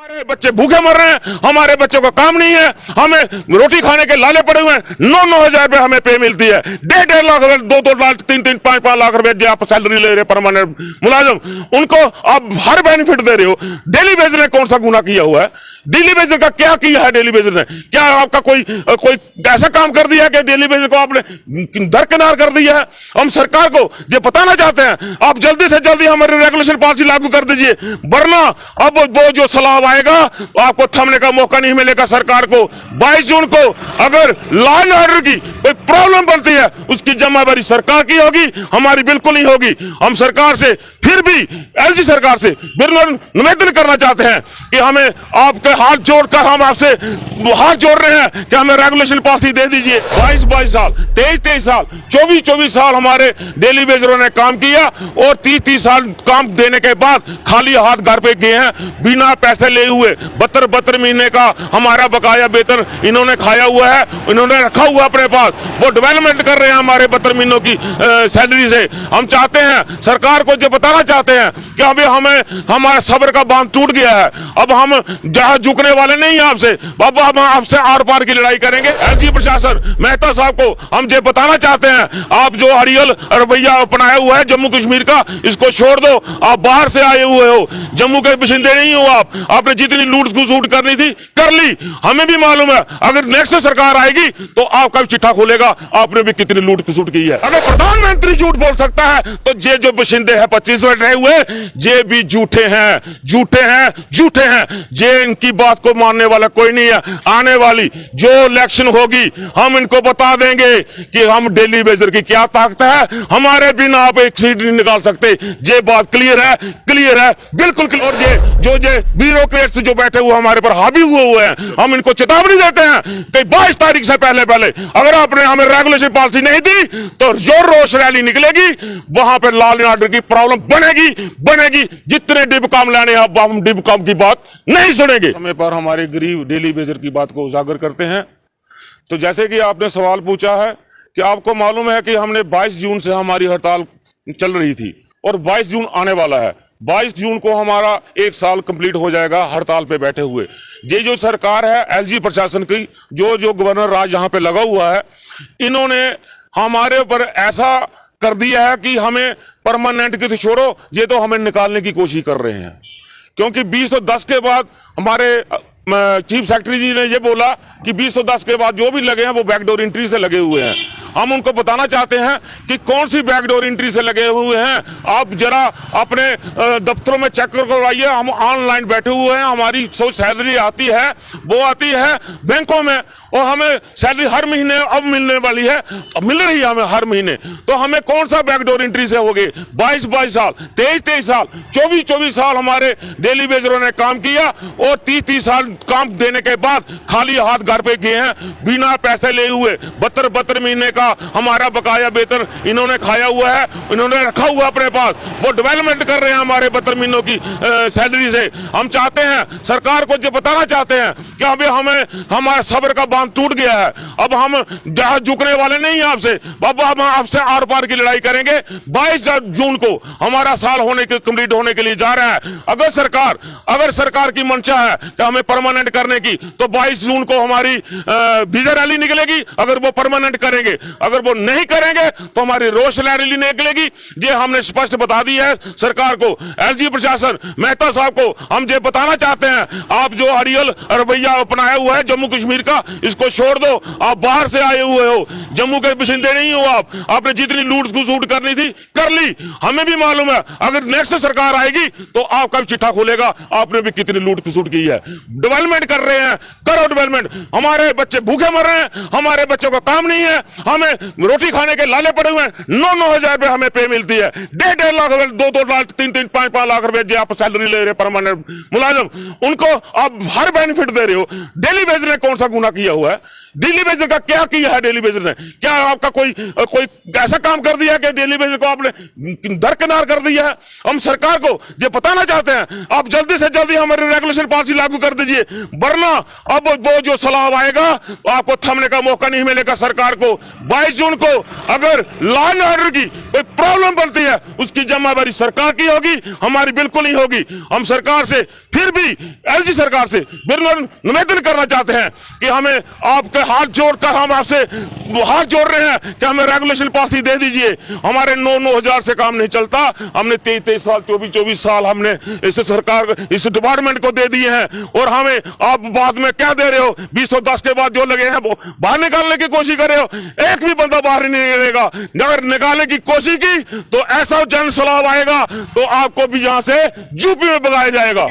हमारे बच्चे भूखे मर रहे हैं, हमारे बच्चों का काम नहीं है, हमें रोटी खाने के लाले पड़े हुए हैं। 9-9 हज़ार रुपए हमें पे मिलती है, 1.5 लाख, 2-2 लाख, 3-3, 5-5 लाख रुपए जो आप सैलरी ले रहे परमानेंट मुलाजिम, उनको आप हर बेनिफिट दे रहे हो। डेली वेजर ने कौन सा गुनाह किया हुआ है? डेली वेजर का क्या किया है? डेली वेजर ने क्या आपका कोई ऐसा काम कर दिया है कि डेली वेजर को आपने दरकिनार कर दिया है? हम सरकार को ये बताना चाहते हैं, आप जल्दी से जल्दी हमारी रेगुलेशन पॉलिसी लागू कर दीजिए, वरना अब वो जो सलाह आएगा आपको थमने का मौका नहीं मिलेगा। सरकार को 22 जून को अगर लॉ एंड ऑर्डर की कोई प्रॉब्लम बनती है, उसकी जिम्मेदारी सरकार की होगी, हमारी बिल्कुल नहीं होगी। हम सरकार से फिर भी एलजी सरकार से निवेदन करना चाहते हैं कि हमें आपके हाथ जोड़कर हम आपसे हाथ जोड़ रहे हैं कि हमें रेगुलेशन पॉलिसी दे दीजिए। 22 साल, 23 साल, 24 साल हमारे डेली वेजरों ने काम किया और 30 साल काम देने के बाद खाली हाथ घर पे गए हैं, बिना पैसे ले हुए। 72 महीने का हमारा बकाया वेतन इन्होंने खाया हुआ है, इन्होंने रखा हुआ अपने पास। वो डेवलपमेंट कर रहे हैं हमारे 72 महीनों की सैलरी से। हम चाहते हैं, सरकार को जो बताना चाहते हैं कि अभी हमें हमारा सब्र का बांध टूट गया है, अब हम जहां झुकने वाले नहीं हैं आपसे, अब हम आपसे आर पार की लड़ाई करेंगे। एलजी प्रशासन मेहता साहब को हम ये बताना चाहते हैं, आप जो हरियल रवैया अपनाया हुआ है जम्मू कश्मीर का, इसको छोड़ दो। आप बाहर से आए हुए हो, जम्मू के बाशिंदे नहीं हो आप। आपने जितनी लूट घुसूट करनी थी कर ली, हमें भी मालूम है। अगर नेक्स्ट सरकार आएगी तो आपका भी चिट्ठा खोलेगा, आपने भी कितनी लूट घुसूट की है। अगर प्रधानमंत्री झूठ बोल सकता है तो ये जो बाशिंदे हैं 25 मिनट रहे हुए, ये भी झूठे हैं, झूठे हैं, झूठे हैं। ये इनकी बात को मानने वाला कोई नहीं है। आने वाली जो इलेक्शन होगी हम इनको बता देंगे कि हम डेली वेजर की क्या ताकत है, हमारे बिना आप एक सीट नहीं निकाल सकते। ये बात क्लियर है, क्लियर है, बिल्कुल क्लियर। और ये ब्यूरोक्रेट्स जो बैठे हुए हमारे पर हावी हुए हैं, हम इनको चेतावनी देते हैं कि 22 तारीख से पहले अगर आपने हमें रेगुलेशन पॉलिसी नहीं दी तो जोर रोष रैली निकलेगी, वहां पर लॉ एंड ऑर्डर की प्रॉब्लम बनेगी। जितने डिब काम लाने अब हम डिब काम की बात नहीं सुनेंगे। समय पर हमारे गरीब डेली वेजर की बात को उजागर करते हैं। तो जैसे कि आपने सवाल पूछा है कि आपको मालूम है कि हमने 22 जून से हमारी हड़ताल चल रही थी और 22 जून आने वाला है। 22 जून को हमारा 1 साल कंप्लीट हो जाएगा हड़ताल पे बैठे हुए। ये जो सरकार है एलजी प्रशासन की, जो गवर्नर राज यहाँ पे लगा हुआ है, इन्होंने हमारे ऊपर ऐसा कर दिया है कि हमें परमानेंट की तो छोड़ो, ये तो हमें निकालने की कोशिश कर रहे हैं। क्योंकि 2010 के बाद हमारे चीफ सेक्रेटरी जी ने ये बोला कि 2010 के बाद जो भी लगे हैं वो बैकडोर एंट्री से लगे हुए हैं। हम उनको बताना चाहते हैं कि कौन सी बैकडोर एंट्री से लगे हुए हैं, आप जरा अपने दफ्तरों में चेक करवाइए। हम ऑनलाइन बैठे हुए हैं, हमारी जो सैलरी आती है वो आती है बैंकों में, और हमें सैलरी हर महीने अब मिलने वाली है, अब मिल रही है हमें हर महीने। तो हमें कौन सा बैकडोर एंट्री से हो गए? 22 साल, 23 साल, 24 साल हमारे डेली वेजरों ने काम किया और 30 साल काम देने के बाद खाली हाथ घर पे गए हैं, बिना पैसे ले हुए। 72 महीने का हमारा बकाया वेतन इन्होंने खाया हुआ है, इन्होंने रखा हुआ अपने पास। वो डेवलपमेंट कर रहे हैं हमारे 72 महीनों की सैलरी से। हम चाहते हैं, सरकार को जो बताना चाहते हैं कि अभी हमें हमारा सब्र का बांध टूट गया है, अब हम जहां झुकने वाले नहीं हैं आपसे, अब हम आपसे आर पार की लड़ाई करेंगे। 22 जून को हमारा साल कंप्लीट होने के लिए जा रहा है। अगर सरकार की मंशा है कि हमें परमानेंट करने की, तो 22 जून को हमारी विजय रैली निकलेगी। अगर वो परमानेंट करेंगे, अगर वो नहीं करेंगे तो हमारी रोष रैली निकलेगी। ये हमने स्पष्ट बता दी है सरकार को। एलजी प्रशासन मेहता साहब को हम ये बताना चाहते हैं, आप जो हरियल रवैया अपनाया हुआ है जम्मू कश्मीर का, इसको छोड़ दो। आप बाहर से आए हुए हो, जम्मू के बाशिंदे नहीं हो आप। आपने जितनी लूट घुसूट करनी थी कर ली, हमें भी मालूम है। अगर नेक्स्ट सरकार आएगी तो आपका भी चिट्ठा खोलेगा, आपने भी कितनी लूट घुसूट की है। डेवलपमेंट कर रहे हैं, करो डेवलपमेंट। हमारे बच्चे भूखे मर रहे हैं, हमारे बच्चों का काम नहीं है, हमें रोटी खाने के लाले पड़े हुए हैं। 9-9 हज़ार रुपए हमें पे मिलती है, 1.5 लाख, 2-2 लाख, 3-3, 5-5 लाख रुपए जो आप सैलरी ले रहे परमानेंट मुलाजिम, उनको आप हर बेनिफिट दे रहे हो। डेली वेजर ने कौन सा गुनाह किया हुआ है? डेली वेजर का क्या किया है? डेली वेजर ने क्या आपका कोई ऐसा काम कर दिया है कि डेली वेजर को आपने दरकिनार कर दिया है? हम सरकार को ये बताना चाहते हैं, आप जल्दी से जल्दी हमारी रेगुलेशन पॉलिसी लागू कर दीजिए, वरना अब वो जो सलाह आएगा आपको थमने का मौका नहीं मिलेगा। सरकार को 22 जून को अगर लॉ एंड ऑर्डर की कोई प्रॉब्लम बनती है, उसकी जिम्मेदारी सरकार की होगी, हमारी बिल्कुल नहीं होगी। हम सरकार से फिर भी एलजी सरकार से निवेदन करना चाहते हैं कि हमें आपके हाथ जोड़कर हम आपसे हाथ जोड़ रहे हैं कि हमें रेगुलेशन पॉलिसी दे दीजिए। हमारे 9,000 से काम नहीं चलता। हमने 23 साल 24 साल हमने इस सरकार इस डिपार्टमेंट को दे दिए हैं, और हमें आप बाद में क्या दे रहे हो? 210 के बाद जो लगे हैं वो बाहर निकालने की कोशिश कर रहे हो। एक भी बंदा बाहर नहीं निकलेगा। अगर निकालने की कोशिश की तो ऐसा जन सैलाब आएगा तो आपको भी यहां से यूपी में भगाया जाएगा।